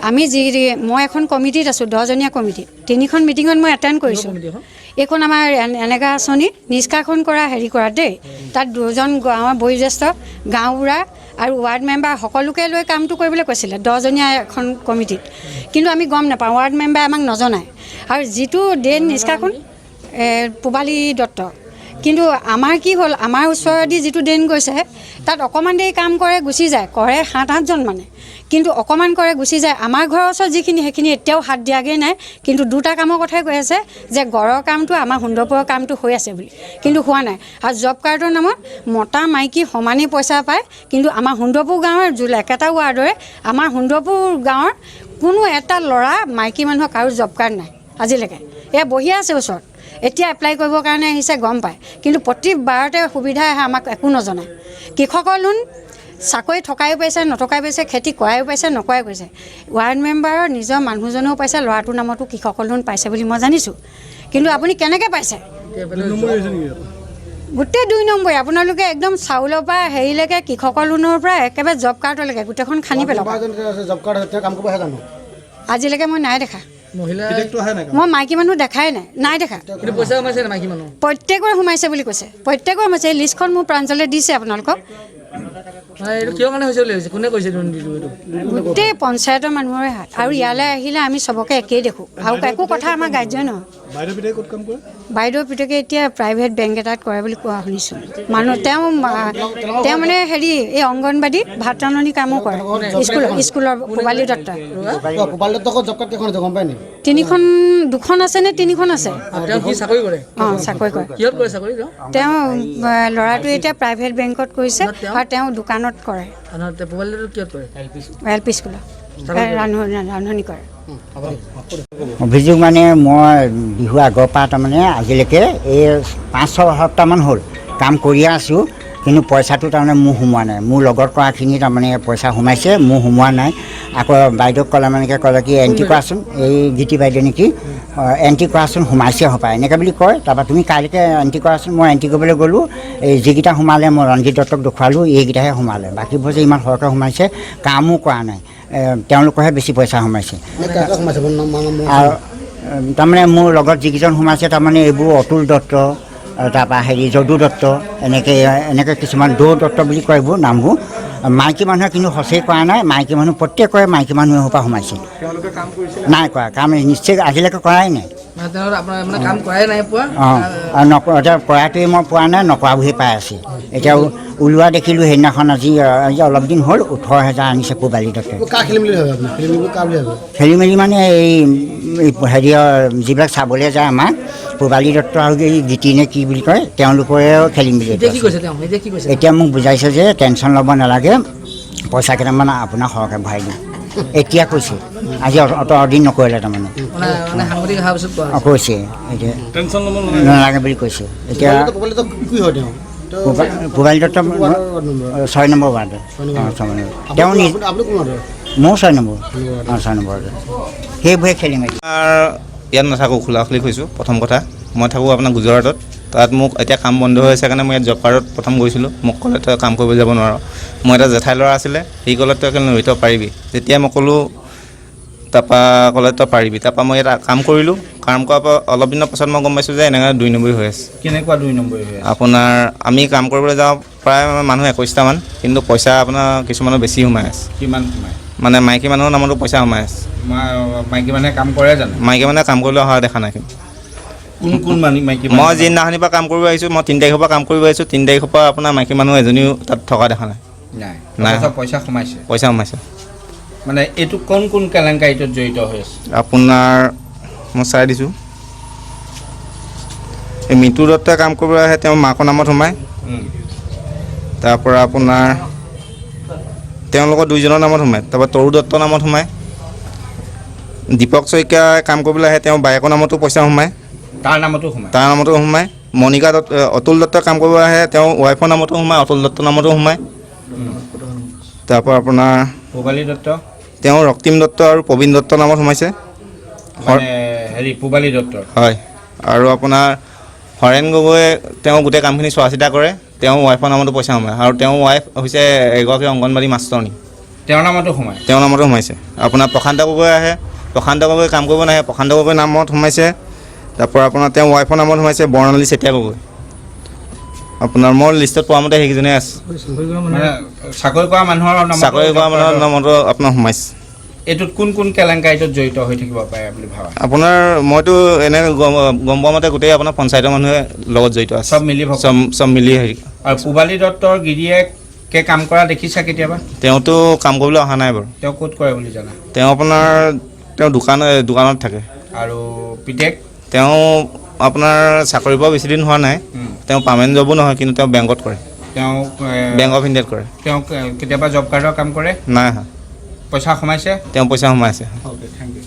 আমি মই এখন কমিটিত আছোঁ 10জনীয়া কমিটি 3খন মিটিঙত মই এটেণ্ড কৰিছোঁ এইখন আমাৰ এনেকা আঁচনি নিষ্কাশন কৰা হেৰি কৰা দেই তাত 2জন আমাৰ বয়োজ্যেষ্ঠ গাঁওবুঢ়া আৰু ৱাৰ্ড মেম্বাৰ সকলোকে লৈ কামটো কৰিবলৈ কৈছিলে 10জনীয়া এখন কমিটিত কিন্তু আমি গম নাপাওঁ ৱাৰ্ড মেম্বাৰে আমাক নজনায় আৰু যিটো ড্ৰেইন নিষ্কাশন পূবালী দত্ত কিন্তু আমাৰ কি হ'ল আমাৰ ওচৰেদি যিটো ড্ৰেইন গৈছে তাত অকণমান দেৰি কাম কৰে গুচি যায় কৰে 7-8জন মানে কিন্তু অকণমান কৰে গুচি যায় আমাৰ ঘৰৰ ওচৰত যিখিনি সেইখিনি এতিয়াও হাত দিয়াগৈ নাই কিন্তু দুটা কামৰ কথাই কৈ আছে যে গড়ৰ কামটো আমাৰ সুন্দৰপুৰৰ কামটো হৈ আছে বুলি কিন্তু হোৱা নাই আৰু জব কাৰ্ডৰ নামত মতা মাইকী সমানেই পইচা পায় কিন্তু আমাৰ সুন্দৰপুৰ গাঁৱৰ একেটা ৱাৰ্ডৰে আমাৰ সুন্দৰপুৰ গাঁৱৰ কোনো এটা ল'ৰা মাইকী মানুহৰ কাৰো জব কাৰ্ড নাই আজিলৈকে এয়া বহি আছে ওচৰত এতিয়া এপ্লাই কৰিবৰ কাৰণে আহিছে গম পায় কিন্তু প্ৰতিবাৰতে সুবিধা আহে আমাক একো নজনায় কৃষকৰ লোন চাকৰি থকায়ো পাইছে নথকাই পাইছে খেতি কৰায়ো পাইছে নকৰাই পাইছে ৱাৰ্ড মেম্বাৰৰ নিজৰ মানুহজনেও পাইছে ল'ৰাটোৰ নামতো কৃষকৰ লোন পাইছে বুলি মই জানিছোঁ কিন্তু আপুনি কেনেকৈ পাইছে গোটেই 2 নম্বৰী আপোনালোকে একদম চাউলৰ পৰা হেৰিলৈকে কৃষকৰ লোনৰ পৰা একেবাৰে জব কাৰ্ডলৈকে গোটেইখন খানি পেলাব আজিলৈকে মই নাই দেখা মই মাইকী মানুহ দেখাই নাই দেখা প্ৰত্যেকৰে সোমাইছে বুলি কৈছে প্ৰত্যেকৰে সোমাইছে এই লিষ্টখন মোৰ প্ৰাঞ্জলে দিছে আপোনালোকক গোটেই পঞ্চায়তৰ মানুহৰে হাত আৰু ইয়ালৈ আহিলে আমি চবকে একেই দেখোঁ আৰু একো কথা আমাৰ গ্ৰাহ্য নহয় বাইদেউ পিতেকে এতিয়া প্ৰাইভেট বেংক এটাত কৰে বুলি কোৱা শুনিছোঁ মানুহ তেওঁ মানে হেৰি এই অংগনবাদীত ভাত ৰান্ধনি কামো কৰে স্কুলৰ পূবালী দত্ত 2খন আছে নে 3খন আছে অঁ চাকৰি কৰে তেওঁ ল'ৰাটোৱে এতিয়া প্ৰাইভেট বেংকত কৰিছে আৰু তেওঁ দোকানত কৰে LP স্কুলত ৰান্ধনি কৰে অভিযোগ মানে মই বিহু আগৰ পৰা তাৰমানে আজিলৈকে এই 5-6 সপ্তাহমান হ'ল কাম কৰিয়ে আছোঁ কিন্তু পইচাটো তাৰমানে মোৰ সোমোৱা নাই মোৰ লগত কৰাখিনি তাৰমানে পইচা সোমাইছে মোৰ সোমোৱা নাই আকৌ বাইদেউক ক'লে মানেকৈ ক'লে কি এণ্ট্ৰি কৰাচোন এই গীতি বাইদেউ নেকি এণ্ট্ৰি কৰাচোন সোমাইছে হপায় এনেকৈ বুলি কয় তাৰপৰা তুমি কাইলৈকে এণ্ট্ৰি কৰাচোন মই এণ্ট্ৰি কৰিবলৈ গ'লোঁ এই যিকেইটা সোমালে মই ৰঞ্জিত দত্তক দেখুৱালোঁ এইকেইটাহে সোমালে বাকীবোৰ যে ইমান সৰহকৈ সোমাইছে কামো কৰা নাই তেওঁলোকৰহে বেছি পইচা সোমাইছে আৰু তাৰমানে মোৰ লগত যিকেইজন সোমাইছে তাৰমানে এইবোৰ অতুল দত্ত তাৰপৰা হেৰি যদু দত্ত এনেকৈ কিছুমান দৌ দত্ত বুলি কয় এইবোৰ নামবোৰ মাইকী মানুহে কিন্তু সঁচাই কৰা নাই মাইকী মানুহ প্ৰত্যেকৰে মাইকী মানুহে সোপা সোমাইছে নাই কৰা কাম নিশ্চয় আজিলৈকে কৰাই নাই অঁ কৰাটোৱে মই পোৱা নাই নকৰাবোৰহে পাই আছে এতিয়া ওলোৱা দেখিলোঁ সেইদিনাখন আজি অলপ দিন হ'ল 18,000 আনিছে পূবালী দত্তে খেলি মেলি মানে এই হেৰিয়ৰ যিবিলাক চাবলৈ যায় আমাক পূবালী দত্ত আৰু এই গীতি নে কি বুলি কয় তেওঁলোকৰেও খেলি মেলি এতিয়া মোক বুজাইছে যে টেনশ্যন ল'ব নালাগে পইচা কেইটামান আপোনাক সৰহকৈ ভৰাই দিম এতিয়া কৈছে আজি অত দিন নকৰিলে তাৰমানে কৈছে এতিয়া নালাগে বুলি কৈছে এতিয়া পূবালী দত্ত 6 নম্বৰ ৱাৰ্ড তেওঁ মোৰ 6 নম্বৰ 6 নম্বৰ সেইবোৰে খেলি মেলি ইয়াত নাথাকোঁ খোলাখুলি হৈছোঁ প্ৰথম কথা মই থাকোঁ আপোনাৰ গুজৰাটত তাত মোক এতিয়া কাম বন্ধ হৈ আছে কাৰণে মই ইয়াত জব কাৰ্ডত প্ৰথম গৈছিলোঁ মোক ক'লে তই কাম কৰিব যাব নোৱাৰ মই এটা জেঠাই ল'ৰা আছিলে সি ক'লে তই কেলৈ নৰি তই পাৰিবি যেতিয়া মই ক'লোঁ তাৰপৰা ক'লে তই পাৰিবি তাৰপৰা মই ইয়াত কাম কৰিলোঁ কাম কৰাৰ পৰা অলপ দিনৰ পাছত মই গম পাইছোঁ যে এনেকৈ 2 নম্বৰী হৈ আছে কেনেকুৱা 2 নম্বৰী হৈ আছে আপোনাৰ আমি কাম কৰিবলৈ যাওঁ প্ৰায় মানুহ 21টামান কিন্তু পইচা আপোনাৰ কিছুমানৰ বেছি সোমাই আছে কিমান সোমাই মানে মাইকী মানুহৰ নামতো পইচা সোমাই আছে মাইকী মানুহে কাম কৰে জানো মাইকী মানুহে কাম কৰিবলৈ অহা দেখা নাই কোন মাইকী মই যিদিনাখনিৰ পৰা কাম কৰিব আহিছোঁ মই 3 তাৰিখৰ পৰা কাম কৰিব আহিছোঁ 3 তাৰিখৰ পৰা আপোনাৰ মাইকী মানুহ এজনীও তাত থকা দেখা নাই পইচা সোমাইছে মানে এইটো কোন কেলেংকাৰীটোত জড়িত হৈ আছে আপোনাৰ মই চাই দিছোঁ এই মিতু দত্তই কাম কৰিবলৈ আহে তেওঁ মাকৰ নামত সোমায় তাৰপৰা আপোনাৰ তেওঁলোকৰ 2জনৰ নামত সোমায় তাৰপৰা তৰু দত্তৰ নামত সোমায় দীপক শইকীয়াই কাম কৰিবলৈ আহে তেওঁ বায়েকৰ নামতো পইচা সোমায় তাৰ নামতো সোমায় মণিকা দত্ত অতুল দত্তই কাম কৰিব আহে তেওঁ ৱাইফৰ নামতো সোমায় অতুল দত্তৰ নামতো সোমায় তাৰপৰা আপোনাৰ পূবালী দত্ত তেওঁ ৰক্তিম দত্ত আৰু প্ৰবীণ দত্তৰ নামত সোমাইছে পূবালী দত্ত হয় আৰু আপোনাৰ হৰেণ গগৈয়ে তেওঁ গোটেই কামখিনি চোৱা চিতা কৰে তেওঁ ৱাইফৰ নামতো পইচা সোমায় আৰু তেওঁ ৱাইফ হৈছে এগৰাকী অংগনবাড়ী মাষ্টৰণী তেওঁৰ নামতো সোমায় তেওঁৰ নামতো সোমাইছে আপোনাৰ প্ৰশান্ত গগৈ আহে প্ৰশান্ত গগৈ কাম কৰিব নাহে প্ৰশান্ত গগৈ নামত সোমাইছে তাৰপৰা আপোনাৰ তেওঁৰ ৱাইফৰ নামত সোমাইছে বৰ্ণালী চেতিয়া গগৈ আপোনাৰ মোৰ লিষ্টত পোৱা মতে সেইকেইজনে আছে মানে চাকৰি কৰা মানুহৰ নামত চাকৰি কৰা মানুহৰ নামতো আপোনাৰ সোমাইছে এইটোত কোন কোন কেলেংকাৰীটোত জড়িত হৈ থাকিব পাৰে বুলি ভাবা আপোনাৰ মইতো এনে গম পোৱা মতে গোটেই আপোনাৰ পঞ্চায়তৰ মানুহে লগত জড়িত আছে চব মিলি ভকত চব মিলি হেৰি আৰু পূবালী দত্তৰ গিৰিয়েকে কাম কৰা দেখিছা কেতিয়াবা তেওঁতো কাম কৰিবলৈ অহা নাই বাৰু তেওঁ ক'ত কৰে বুলি জানা তেওঁ আপোনাৰ তেওঁ দোকানত থাকে আৰু পিতেক তেওঁ আপোনাৰ চাকৰিৰ পৰা বেছি দিন হোৱা নাই তেওঁ পাৰ্মানেণ্ট জবো নহয় কিন্তু তেওঁ বেংকত কৰে তেওঁ বেংক অফ ইণ্ডিয়াত কৰে তেওঁ কেতিয়াবা জব কাৰ্ডৰ কাম কৰে নাই অহা পইচা সোমাইছে তেওঁ পইচা সোমাইছে অ'কে থেংক ইউ